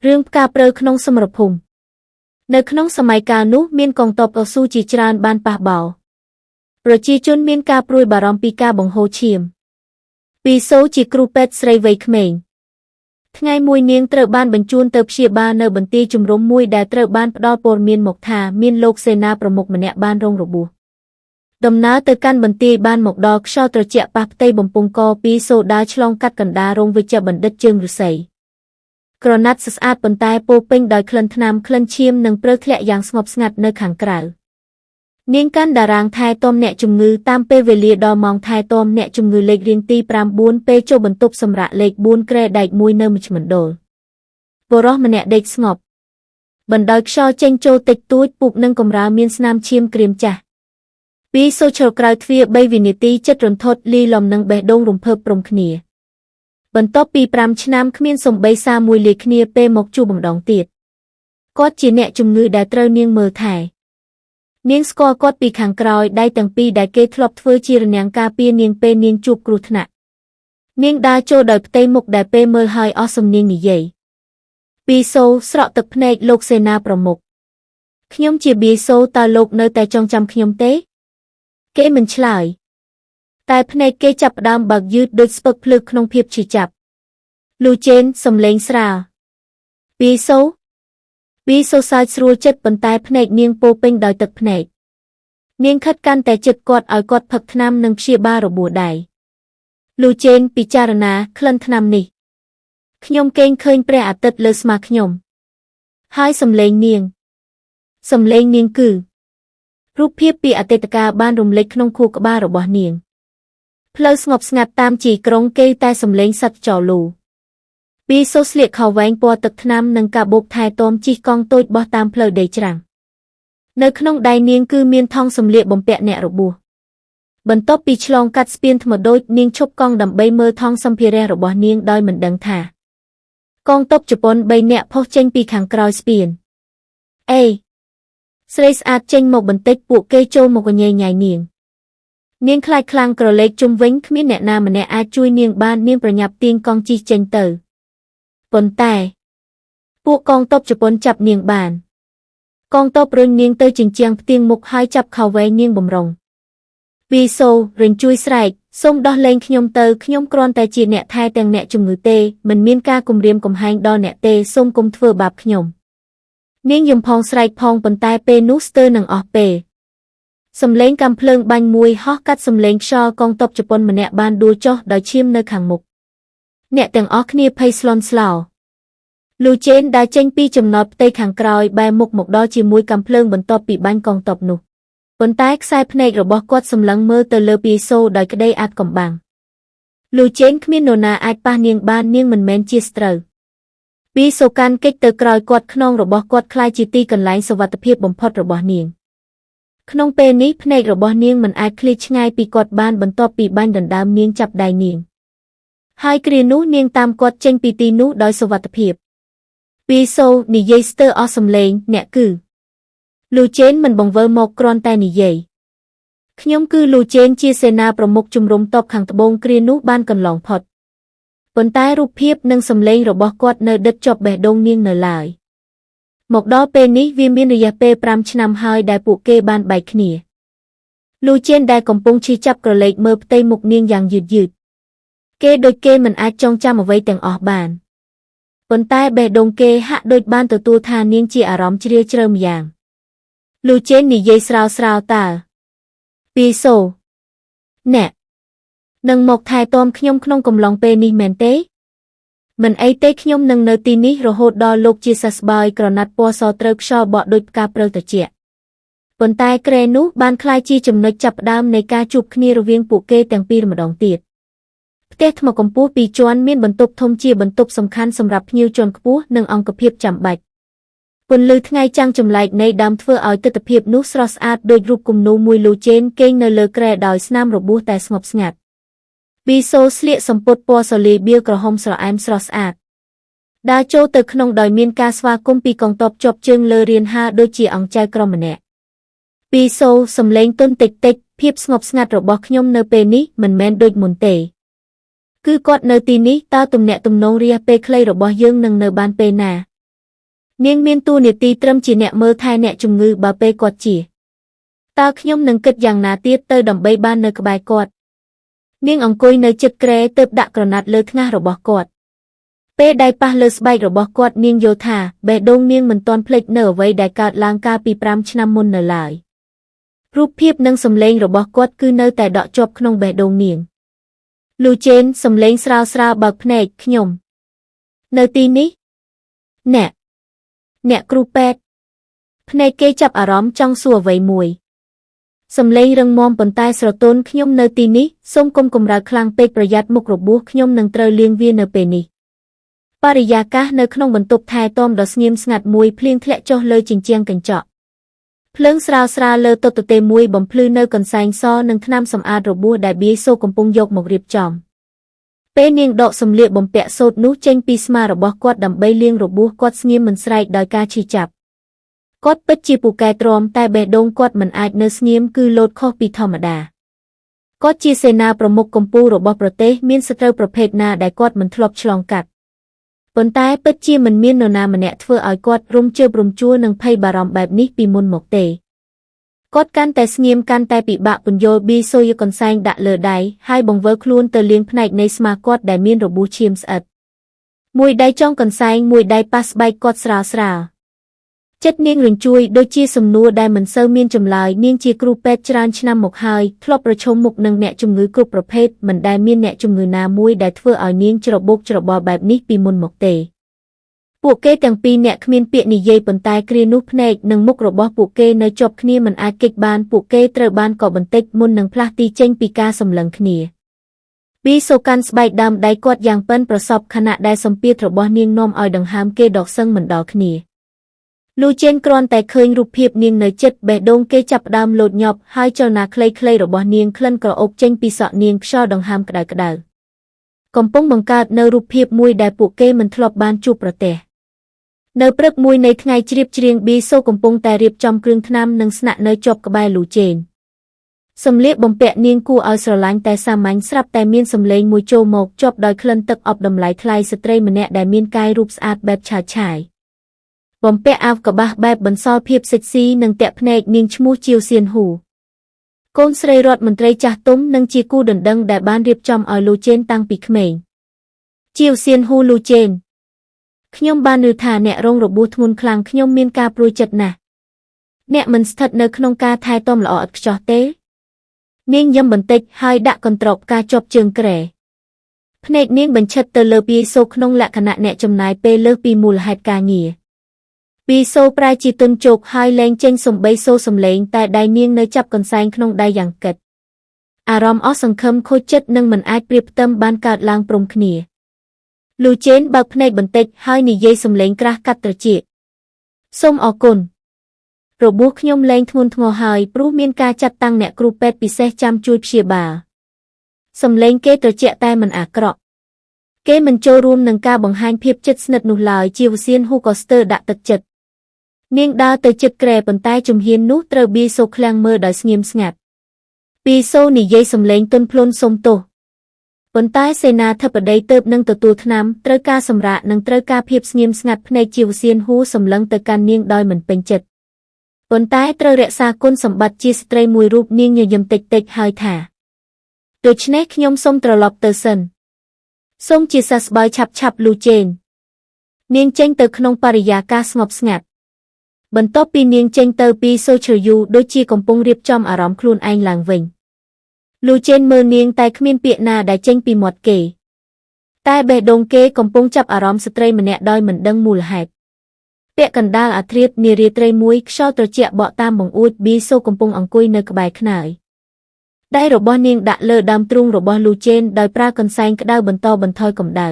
រឿងផ្កាព្រៅក្នុងសមរភូមិនៅក្នុងសម័យកាលនោះមានកងទ័ពអស៊ូជាច្រើនបានប៉ះបោរប្រជាជនមានការព្រួយបារម្ភពីការបង្ហូរឈាមពីសូជាគ្រូពេទ្យស្រីវ័យក្មេងថ្ងៃមួយនាងត្រូវបានបញ្ជូនទៅព្យាបាលនៅបន្ទាយជំរំមួយដែលត្រូវបានផ្ដល់ព័ត៌មានមកថាមានលោកសេនាប្រមុខម្នាក់បានរងរបួសដំណើរទៅកាន់បន្ទាយបានមកដល់ខ្យល់ត្រជាក់ប៉ះផ្ទៃបំពង់កពីសូដាឆ្លងកាត់កណ្ដាលរោងវិជ្ជបណ្ឌិតជើងឫស្សីក្រណាត់ស្អាតប៉ុន្តែពោពេញដោយក្លិនថ្នាំក្លិនឈាមនិងព្រើធ្លាក់យ៉ាងស្ងប់ស្ងាត់នៅខាងក្រៅនាងកាន់តារាងថែទាំអ្នកជំងឺតាមពេលវេលាដល់ម៉ោងថែទាំអ្នកជំងឺលេខរៀងទី5-4ពេលចូលបន្ទប់សម្រាកលេខ4ក្រែដែក1នៅមជ្ឈមណ្ឌលបុរសម្នាក់ដេកស្ងប់បណ្ដោយខ្យល់ចេញចូលតិចតួចពុកនិងកំរើមានស្នាមឈាមក្រៀមចាស់ពីសូឈលក្រៅទ្វារ3វិនាទីចិត្តរន្ធត់លីលំនឹងបេះដូងរំភើបព្រមគ្នាបន្ទាប់ពី5ឆ្នាំគ្មានសំបីសារមួយលាគ្នាពេលមកជួបម្ដងទៀតគាត់ជាអ្នកជំងឺដែលត្រូវនាងមើលថែនាងស្គាល់គាត់ពីខាងក្រោយដៃទាំងពីរដែលគេធ្លាប់ធ្វើជារនាំងការពារនាងពេលនាងជួបគ្រោះថ្នាក់នាងដើរចូលដោយផ្ទៃមុខដែលពេលមើលហើយអស់សំនៀងនិយាយពីសូស្រក់ទឹកភ្នែកលោកសេនាប្រមុខខ្ញុំជាប៊ីសូតើលោកនៅតែចងចាំខ្ញុំទេគេមិនឆ្លើយតែភ្នែកគេចាប់ផ្ដើមបើកយឺតដូចស្ពឹកភ្លើក្នុងភាពឈឺចាប់លូចេនសំឡេងស្រាលប៊ីសូសើចស្រួលចិត្តប៉ុន្តែភ្នែកនាងពោពេញដោយទឹកភ្នែកនាងខិតកាន់តែជិតគាត់ឲ្យគាត់ផឹកថ្នាំនិងព្យាបាលរបួសដៃលូចេនពិចារណាក្លិនថ្នាំនេះខ្ញុំគេងឃើញព្រះអាទិត្យលើស្មាខ្ញុំហើយសំឡេងនាងគឺរូបភាពពីអតីតកាលបានរំលេចក្នុងខួរក្បាលរបស់នាងផ្លូវស្ងប់ស្ងាត់តាមជីក្រុងគេតែសំឡេងសត្វចលូពីសូស្លៀកខោវែងពណ៌ទឹកថ្នាំនិងកាបូបថែទាំជិះកង់តូចបោះតាមផ្លូវដីច្រាំងនៅក្នុងដៃនាងគឺមានថង់សម្លៀកបំពាក់អ្នករបួសបន្ទាប់ពីឆ្លងកាត់ស្ពានថ្មដូចនាងឈប់កង់ដើម្បីមើលថង់សម្ភារៈរបស់នាងដោយមិនដឹងថាកងទ័ពជប៉ុន3នាក់ផុសចេញពីខាងក្រោយស្ពានអេស្រីស្អាតចេញមកបន្តិចពួកគេចូលមកញ៉ៃញ៉ៃនាងខ្លាចខ្លាំងក្រឡេកជុំវិញគ្មានអ្នកណាម្នាក់អាចជួយនាងបាននាងប្រញាប់ទាញកង់ជិះចេញទៅប៉ុន្តែពួកកងទ័ពជប៉ុនចាប់នាងបានកងទ័ពរុញនាងទៅជញ្ជាំងផ្ទៀងមុខហើយចាប់ខោវែងនាងបំរុងពីសូរិញជួយស្រែកសូមដោះលែងខ្ញុំទៅខ្ញុំគ្រាន់តែជាអ្នកថែទាំងអ្នកជំងឺទេមិនមានការគំរាមកំហែងដល់អ្នកទេសូមកុំធ្វើបាបខ្ញុំនាងយំផងស្រែកផងប៉ុន្តែពេលនោះស្ទើរនឹងអស់ពេលសំឡេងកាំភ្លើងបាញ់មួយហោះកាត់សំឡេងខ្យល់កងទ័ពជប៉ុនម្នាក់បានដួលចុះដោយឈាមនៅខាងមុខអ្នកទាំងអស់គ្នាភ័យស្លន់ស្លោលូចេនដើរចេញពីចំណោតផ្ទៃខាងក្រោយបែរមុខមកដល់ជាមួយកាំភ្លើងបន្ទាប់ពីបាញ់កងទ័ពនោះប៉ុន្តែខ្សែភ្នែករបស់គាត់សម្លឹងមើលទៅលើពីសូដោយក្តីអាថ៌កំបាំងលូចេនគ្មាននរណាអាចប៉ះនាងបាននាងមិនមែនជាស្ត្រូវពីសូកាន់គេចទៅក្រោយគាត់ខ្នងរបស់គាត់คล้ายជាទីកន្លែងសុវត្ថិភាពបំផុតរបស់នាងក្នុងពេលនេះភ្នែករបស់នាងមិនអាចឃ្លាតឆ្ងាយពីគាត់បានបន្ទាប់ពីបាញ់ដណ្ដើមនាងចាប់ដៃនាងហើយគ្រានោះនាងតាមគាត់ចេញពីទីនោះដោយសុវត្ថិភាពពីសូនិយាយស្ទើរអស់សំឡេងអ្នកគឺលូចេនមិនបង្វើមកគ្រាន់តែនិយាយខ្ញុំគឺលូចេនជាសេនាប្រមុខជំរំទ័ពខាងត្បូងគ្រានោះបានកន្លងផុតប៉ុន្តែរូបភាពនិងសំឡេងរបស់គាត់នៅដិតជាប់បេះដូងនាងនៅឡើយមកដល់ពេលនេះវាមានរយៈពេល5ឆ្នាំហើយដែលពួកគេបានបែកគ្នាលូចេនដែលកំពុងឈឺចាប់ក្រឡេកមើលផ្ទៃមុខនាងយ៉ាងយឺតគេដូចគេមិនអាចចងចាំអ្វីទាំងអស់បានប៉ុន្តែបេះដូងគេហាក់ដូចបានទទួលថានាងជាអារម្មណ៍ជ្រាលជ្រៅម្យ៉ាងលូចេននិយាយស្រាលតើពីសូអ្នកនឹងមកថែទាំខ្ញុំក្នុងកំឡុងពេលនេះមែនទេមិនអីទេខ្ញុំនឹងនៅទីនេះរហូតដល់លោកជាសះស្បើយក្រណាត់ពណ៌សត្រូវខ្យល់បក់ដូចផ្កាព្រិលត្រជាក់ប៉ុន្តែក្រែនោះបានក្លាយជាចំណុចចាប់ផ្ដើមនៃការជួបគ្នារវាងពួកគេទាំងពីរម្ដងទៀតផ្ទះថ្មកម្ពស់2ជាន់មានបន្ទប់ធំជាបន្ទប់សំខាន់សម្រាប់ភ្ញៀវជាន់ខ្ពស់និងអង្គភាពចាំបាច់ពន្លឺថ្ងៃចាំងចម្លែកនៃដើមធ្វើឲ្យទិដ្ឋភាពនោះស្រស់ស្អាតដូចរូបគំនូរមួយលូចេនគេងនៅលើក្រែដោយស្នាមរបួសតែស្ងប់ស្ងាត់ពីសូស្លៀកសំពត់ពណ៌សូលីបៀលក្រហមស្រអែមស្រស់ស្អាតដើរចូលទៅក្នុងដោយមានការស្វាគមន៍ពីកងទ័ពជាប់ជើងលើរៀនហាដូចជាអង្គចៅក្រុមម្នាក់ពីសូសំឡេងទន់តិចភាពស្ងប់ស្ងាត់របស់ខ្ញុំនៅពេលនេះមិនមែនដូចមុនទេគឺគាត់នៅទីនេះតើទំនាក់ទំនងរយៈពេលខ្លីរបស់យើងនឹងនៅបានពេលណា នាងមានតួនាទីត្រឹមជាអ្នកមើលថែអ្នកជំងឺបើពេលគាត់ជាតើខ្ញុំនឹងគិតយ៉ាងណាទៀតទៅដើម្បីបាននៅក្បែរគាត់នាងអង្គុយនៅជិតគ្រែទើបដាក់ក្រណាត់លើថ្ងាសរបស់គាត់ពេលដៃប៉ះលើស្បែករបស់គាត់នាងយល់ថាបេះដូងនាងមិនទាន់ភ្លេចនៅអ្វីដែលកើតឡើងកាលពី5 ឆ្នាំមុននៅឡើយរូបភាពនិងសម្លេងរបស់គាត់គឺនៅតែដក់ជាប់ក្នុងបេះដូងនាងលូចេនសម្លេងស្រាលៗបើកភ្នែកខ្ញុំនៅទីនេះអ្នកគ្រូពេទ្យភ្នែកគេចាប់អារម្មណ៍ចង់សួរអ្វីមួយសម្លេងរឹងមាំប៉ុន្តែស្រទន់ខ្ញុំនៅទីនេះសូមកុំកម្រើកខ្លាំងពេកប្រយ័ត្នមុខរបួសខ្ញុំនឹងត្រូវលាងវានៅពេលនេះបរិយាកាសនៅក្នុងបន្ទប់ថែទាំដ៏ស្ងៀមស្ងាត់មួយភ្លៀងធ្លាក់ចុះលើជញ្ជាំងកញ្ចក់ភ្លើងស្រាលៗលើតុទទេមួយបំភ្លឺនៅកន្សែងសនិងថ្នាំសម្អាតរបួសដែលបៀសូកំពុងយកមករៀបចំពេលនាងដកសម្លៀកបំពាក់សូត្រនោះចេញពីស្មារបស់គាត់ដើម្បីលាងរបួសគាត់ស្ងៀមមិនស្រែកដោយការឈឺចាប់គាត់ពិតជាពូកែទ្រាំតែបេះដូងគាត់មិនអាចនៅស្ងៀមគឺលោតខុសពីធម្មតាគាត់ជាសេនាប្រមុខកម្ពុជារបស់ប្រទេសមានសត្រូវប្រភេទណាដែលគាត់មិនធ្លាប់ឆ្លងកាត់ប៉ុន្តែពិតជាមិនមាននរណាម្នាក់ធ្វើឲ្យគាត់រំជើបរំជួលនិងភ័យបារម្ភបែបនេះពីមុនមកទេគាត់កាន់តែស្ងៀមកាន់តែពិបាកពន្យល់ប៊ីសូយកកន្សែងដាក់លើដៃហើយបង្វិលខ្លួនទៅលាងផ្នែកនៃស្មាគាត់ដែលមានរបួសឈាមស្អិតមួយដៃចងកន្សែងមួយដៃប៉ះស្បែកគាត់ស្រាលចិត្តនាងរញ្ជួយដូចជាសំណួរដែលមិនសូវមានចម្លើយនាងជាគ្រូពេទ្យច្រើនឆ្នាំមកហើយធ្លាប់ប្រឈមមុខនឹងអ្នកជំងឺគ្រប់ប្រភេទមិនដែលមានអ្នកជំងឺណាមួយដែលធ្វើឲ្យនាងច្របូកច្របល់បែបនេះពីមុនមកទេពួកគេទាំងពីរអ្នកគ្មានពាក្យនិយាយប៉ុន្តែគ្រានោះភ្នែកនិងមុខរបស់ពួកគេនៅជាប់គ្នាមិនអាចគេចបានពួកគេត្រូវបានក៏បន្តិចមុននឹងផ្លាស់ទីចេញពីការសម្លឹងគ្នាប៊ីសូកាន់ស្បែកដើមដៃគាត់យ៉ាងប៉ិនប្រសប់ខណៈដែលសម្ពាធរបស់នាងនាំឲ្យដង្ហើមគេដកសឹងមិនដល់គ្នាលូចេនគ្រាន់តែឃើញរូបភាពនាងនៅជិតបេះដូងគេចាប់ផ្ដើមលោតញាប់ហើយចលនាខ្លីៗរបស់នាងក្លិនក្រអូបចេញពីសក់នាងខ្យល់ដង្ហើមក្តៅៗកំពុងបង្កើតនៅរូបភាពមួយដែលពួកគេមិនធ្លាប់បានជួបប្រទះនៅព្រឹកមួយនៃថ្ងៃជ្រាបជ្រៀងប៊ីសូកំពុងតែរៀបចំគ្រឿងថ្នាំនិងស្នាក់នៅជាប់ក្បែរលូចេនសម្លៀកបំពាក់នាងគួរឲ្យស្រឡាញ់តែសាមញ្ញស្រាប់តែមានសម្លេងមួយចូលមកជាប់ដោយក្លិនទឹកអប់តម្លៃថ្លៃស្ត្រីម្នាក់ដែលមានកាយរូបស្អាតបែបឆើតឆាយបំពាក់អាវកបាសបែបបន្សល់ភាពសិចស៊ីនិងតាក់ភ្នែកនាងឈ្មោះជាវសៀនហ៊ូកូនស្រីរដ្ឋមន្ត្រីចាស់ទុំនិងជាគូដណ្ដឹងដែលបានរៀបចំឲ្យលូចេនតាំងពីក្មេងជាវសៀនហ៊ូលូចេនខ្ញុំបានឮថាអ្នករងរបួសធ្ងន់ខ្លាំងខ្ញុំមានការព្រួយចិត្តណាស់អ្នកមិនស្ថិតនៅក្នុងការថែទាំល្អឥតខ្ចោះទេនាងយំបន្តិចហើយដាក់កន្ត្រកផ្កាជាប់ជើងគ្រែភ្នែកនាងបញ្ឆិតទៅលើប៊ីសូក្នុងលក្ខណៈអ្នកចំណាយពេលលើសពីមូលហេតុការងារប៊ីសូប្រែជាទុនជោគហើយលែងចេញសំបីសូរសំឡេងតែដៃនាងនៅចាប់កន្សែងក្នុងដៃយ៉ាងកិតអារម្មណ៍អស់សង្ឃឹមខូចចិត្តនិងមិនអាចប្រៀបផ្ទឹមបានកើតឡើងព្រមគ្នាលូចេនបើកភ្នែកបន្តិចហើយនិយាយសំឡេងក្រាស់កាត់ត្រចៀកសូមអរគុណរបួសខ្ញុំលែងធ្ងន់ធ្ងរហើយព្រោះមានការចាត់តាំងអ្នកគ្រូពេទ្យពិសេសចាំជួយព្យាបាលសំឡេងគេត្រជាក់តែមិនអាក្រក់គេមិនចូលរួមនឹងការបង្ហាញភាពជិតស្និទ្ធនោះឡើយជាវសៀនហ៊ូក៏ស្ទើរដាក់ទឹកចិត្តនាងដើរទៅជិតគ្រែប៉ុន្តែជំហាននោះត្រូវប៊ីសូឃ្លាំងមើលដោយស្ងៀមស្ងាត់ប៊ីសូនិយាយសំឡេងទន់ភ្លន់សុំទោសប៉ុន្តែសេនាធិបតីទើបនឹងទទួលថ្នាំត្រូវការសម្រាកនិងត្រូវការភាពស្ងៀមស្ងាត់ភ្នែកជាវសៀនហ៊ូសម្លឹងទៅកាន់នាងដោយមិនពេញចិត្តប៉ុន្តែត្រូវរក្សាគុណសម្បត្តិជាស្ត្រីមួយរូបនាងញញឹមតិចៗហើយថាដូច្នេះខ្ញុំសូមត្រឡប់ទៅសិនសូមជាសះស្បើយឆាប់លូចេននាងចេញទៅក្នុងបរិយាកាសស្ងប់ស្ងាត់បន្ទាប់ពីនាងចេញទៅពីសូឈើយូដូចជាកំពុងរៀបចំអារម្មណ៍ខ្លួនឯងឡើងវិញលូចេនមើលនាងតែគ្មានពាក្យណាដែលចេញពីមាត់គេតែបេះដូងគេកំពុងចាប់អារម្មណ៍ស្ត្រីម្នាក់ដោយមិនដឹងមូលហេតុពាក់កណ្ដាលអាធ្រាត្រនារាត្រីមួយខ្យល់ត្រជាក់បក់តាមបង្អួចប៊ីសូកំពុងអង្គុយនៅក្បែរខ្នើយដៃរបស់នាងដាក់លើដើមទ្រូងរបស់លូចេនដោយប្រើកន្សែងក្តៅបន្តបន្ថយកម្ដៅ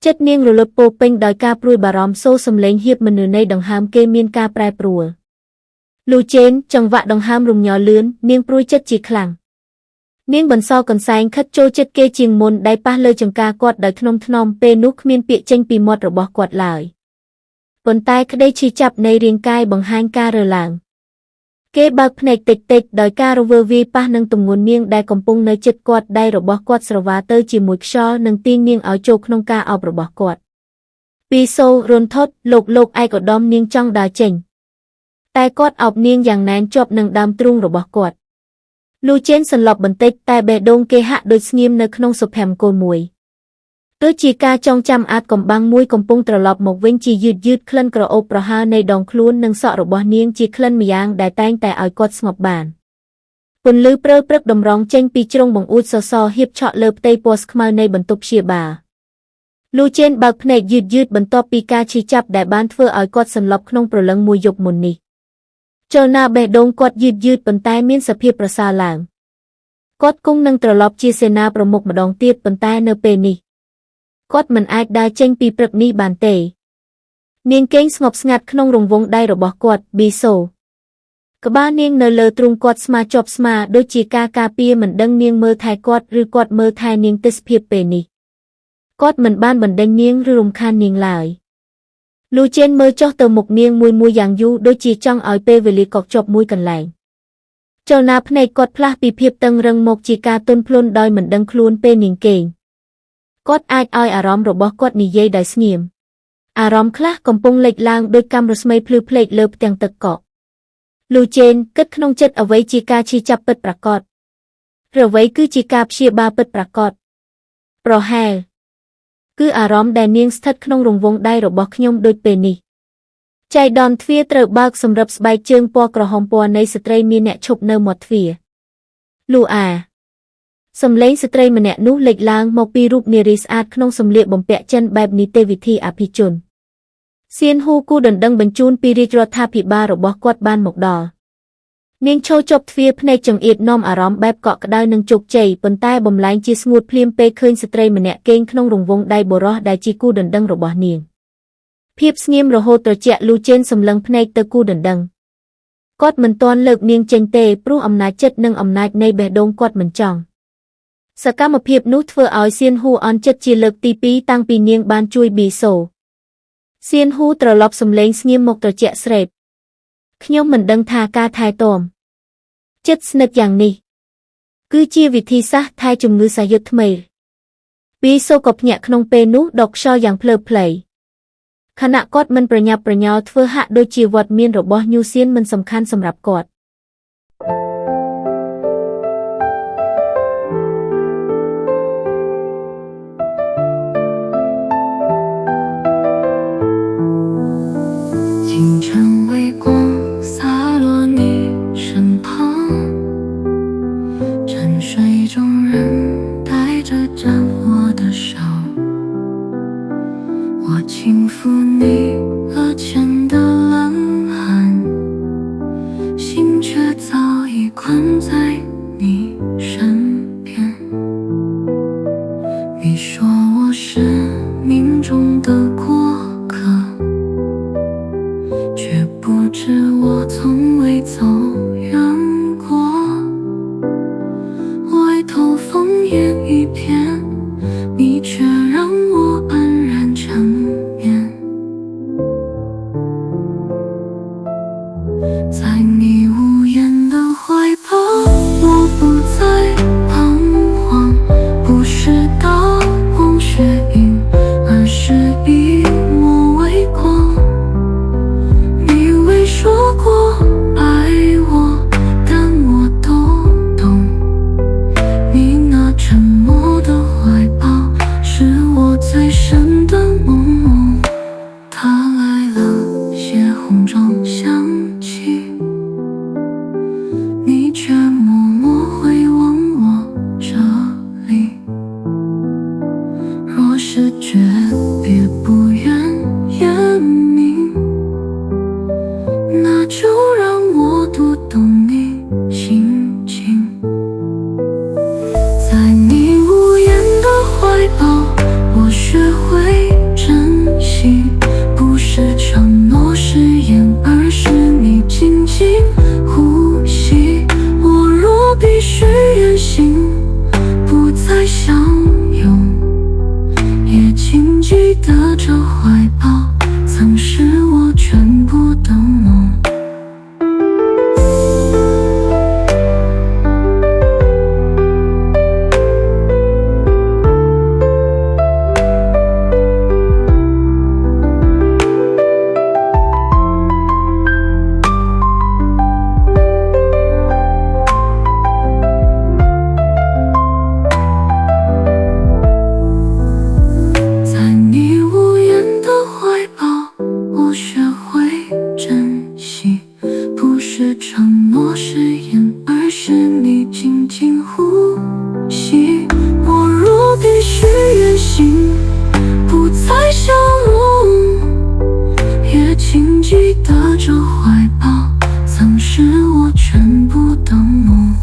ចិត្តនាងរលត់ពោពេញដោយការព្រួយបារម្ភសូរសំឡេងហៀបមិននឿយដង្ហើមគេមានការប្រែប្រួលលូចេនចង្វាក់ដង្ហើមរំញ័រលឿននាងព្រួយចិត្តជាខ្លាំងនាងបន្សល់កន្សែងខិតចូលចិត្តគេជាងមុនដៃប៉ះលើចង្កាគាត់ដោយថ្នមថ្នមពេលនោះគ្មានពាក្យចេញពីមាត់របស់គាត់ឡើយប៉ុន្តែក្តីឈឺចាប់នៃរាងកាយបង្ហាញការរើឡើងគេបើកភ្នែកតិចៗដោយការរវើវាយប៉ះនឹងទម្ងន់នាងដែលកំពុងនៅជិតគាត់ដៃរបស់គាត់ស្រវាទៅជាមួយខ្យល់និងទាញនាងឲ្យចូលក្នុងការអោបរបស់គាត់ ពីសូរនថត់លោកឯកឧត្តមនាងចង់ដើរចេញតែគាត់អោបនាងយ៉ាងណែនជាប់នឹងដើមទ្រូងរបស់គាត់លូចេនសន្លប់បន្តិចតែបេះដូងគេហាក់ដូចស្ងៀមនៅក្នុងសុភមង្គលមួយដូចជាការចងចាំអាចកំបាំងមួយកំពុងត្រឡប់មកវិញជាយឺតក្លិនក្រអូបប្រហើរនៃដងខ្លួននិងសក់របស់នាងជាក្លិនម្យ៉ាងដែលតែងតែឲ្យគាត់ស្ងប់បានពន្លឺព្រើព្រឹកតម្រង់ចេញពីជ្រុងបង្អួចសសរហៀបឆក់លើផ្ទៃពណ៌ស្ខ្មៅនៃបន្ទប់ព្យាបាលលូចេនបើកភ្នែកយឺតបន្ទាប់ពីការឈឺចាប់ដែលបានធ្វើឲ្យគាត់សន្លប់ក្នុងព្រលឹងមួយយប់មុននេះចលនាបេះដូងគាត់យឺតប៉ុន្តែមានសភាពប្រសើរឡើងគាត់គង់នឹងត្រឡប់ជាសេនាប្រមុខម្ដងទៀតប៉ុន្តែនៅពេលនេះគាត់មិនអាចដើរចេញពីព្រឹកនេះបានទេនាងគេងស្ងប់ស្ងាត់ក្នុងរង្វង់ដៃរបស់គាត់ប៊ីសូក្បាលនាងនៅលើទ្រូងគាត់ស្មាជាប់ស្មាដូចជាការការពារមិនដឹងនាងមើលថែគាត់ឬគាត់មើលថែនាងទេសភាពពេលនេះគាត់មិនបានបណ្ដេញនាងឬរំខាននាងឡើយលូចេនមើលចុះទៅមុខនាងមួយយ៉ាងយូរដូចជាចង់ឲ្យពេលវេលាកកជាប់មួយកន្លែងចលនាភ្នែកគាត់ផ្លាស់ពីភាពតឹងរឹងមកជាការទន់ភ្លន់ដោយមិនដឹងខ្លួនពេលនាងគេងគាត់អាចឲ្យអារម្មណ៍របស់គាត់និយាយដោយស្ងៀមអារម្មណ៍ខ្លះកំពុងលេចឡើងដោយកាំរស្មីភ្លឺផ្លេកលើផ្ទាំងទឹកកកលូចេនគិតក្នុងចិត្តអ្វីជាការឈឺចាប់ពិតប្រាកដឬអ្វីគឺជាការព្យាបាលពិតប្រាកដប្រហែលគឺអារម្មណ៍ដែលនាងស្ថិតក្នុងរង្វង់ដៃរបស់ខ្ញុំដូចពេលនេះចៃដន្យទ្វារត្រូវបើកសម្រាប់ស្បែកជើងពណ៌ក្រហមពណ៌នៃស្ត្រីមានអ្នកឈប់នៅមាត់ទ្វារលូអាសំឡេងស្ត្រីម្នាក់នោះលេចឡើងមកពីរូបនារីស្អាតក្នុងសម្លៀកបំពាក់ចិនបែបនីតិវិធីអភិជនសៀនហ៊ូគូដណ្ដឹងបញ្ជូនពីរាជរដ្ឋាភិបាលរបស់គាត់បានមកដល់នាងឈរជប់ទ្វារភ្នែកចង្អៀតនាំអារម្មណ៍បែបកក់ក្ដៅនិងជោគជ័យប៉ុន្តែបំលែងជាស្ងួតភ្លាមពេលឃើញស្ត្រីម្នាក់គេងក្នុងរង្វង់ដៃបុរសដែលជាគូដណ្ដឹងរបស់នាងភាពស្ងៀមរហូតត្រជាក់លូចេនសម្លឹងភ្នែកទៅគូដណ្ដឹងគាត់មិនទាន់លើកនាងចេញទេព្រោះអំណាចចិត្តនិងអំណាចនៃបេះដូងគាត់មិនចង់សកម្មភាពនោះធ្វើឲ្យសៀនហ៊ូអន់ចិត្តជាលើកទី2តាំងពីនាងបានជួយប៊ីសូសៀនហ៊ូត្រឡប់សម្លេងស្ងៀមមកត្រជាក់ស្រេបខ្ញុំមិនដឹងថាការថែទាំចិត្តស្និទ្ធយ៉ាងនេះគឺជាវិធីសាស្ត្រថែជំងឺសាយុទ្ធថ្មីប៊ីសូក៏ភ្ញាក់ក្នុងពេលនោះដកខ្យល់យ៉ាងភ្លើភ្លែខណៈគាត់មិនប្រញាប់ប្រញោលធ្វើហាក់ដូចជាវត្តមានរបស់ញូសៀនមិនសំខាន់សម្រាប់គាត់清晨微光洒落你身旁，沉睡中人带着战火的烧，我轻抚你额前的冷汗，心却早已困在你身边。你说我是命中的过客。却不知我从未走远过，外头枫叶一片，你却让我安然沉眠。在你无言的怀抱，我不再承诺誓言，而是你静静呼吸。我若必须远行，不再相拥，也请记得这怀抱曾是我全部的梦。